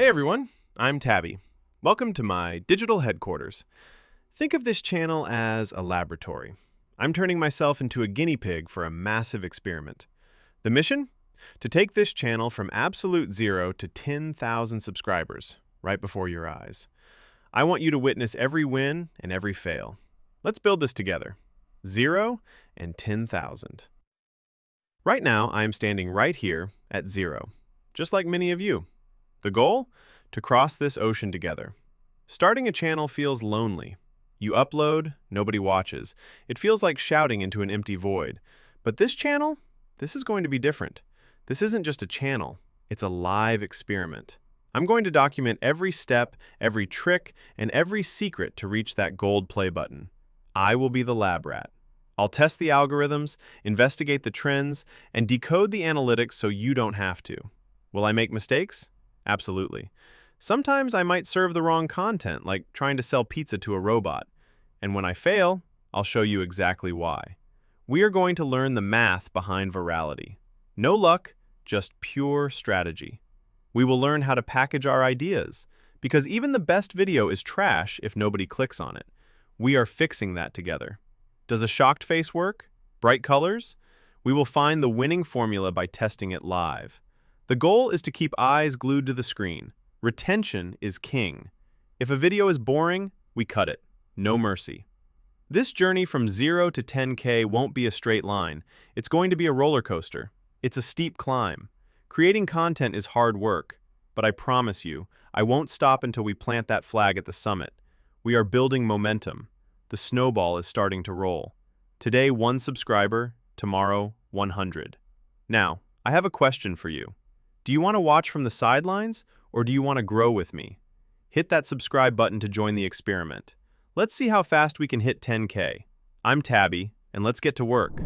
Hey everyone, I'm Tabby. Welcome to my digital headquarters. Think of this channel as a laboratory. I'm turning myself into a guinea pig for a massive experiment. The mission? To take this channel from absolute zero to 10,000 subscribers, right before your eyes. I want you to witness every win and every fail. Let's build this together. 0 and 10,000. Right now, I am standing right here at 0, just like many of you. The goal? To cross this ocean together. Starting a channel feels lonely. You upload, nobody watches. It feels like shouting into an empty void. But this channel? This is going to be different. This isn't just a channel. It's a live experiment. I'm going to document every step, every trick, and every secret to reach that gold play button. I will be the lab rat. I'll test the algorithms, investigate the trends, and decode the analytics so you don't have to. Will I make mistakes? Absolutely. Sometimes I might serve the wrong content, like trying to sell pizza to a robot. And when I fail, I'll show you exactly why. We are going to learn the math behind virality. No luck, just pure strategy. We will learn how to package our ideas, because even the best video is trash if nobody clicks on it. We are fixing that together. Does a shocked face work? Bright colors? We will find the winning formula by testing it live. The goal is to keep eyes glued to the screen. Retention is king. If a video is boring, we cut it. No mercy. This journey from 0 to 10K won't be a straight line. It's going to be a roller coaster. It's a steep climb. Creating content is hard work, but I promise you, I won't stop until we plant that flag at the summit. We are building momentum. The snowball is starting to roll. Today, 1 subscriber, tomorrow, 100. Now, I have a question for you. Do you want to watch from the sidelines, or do you want to grow with me? Hit that subscribe button to join the experiment. Let's see how fast we can hit 10K. I'm Tabby, and let's get to work.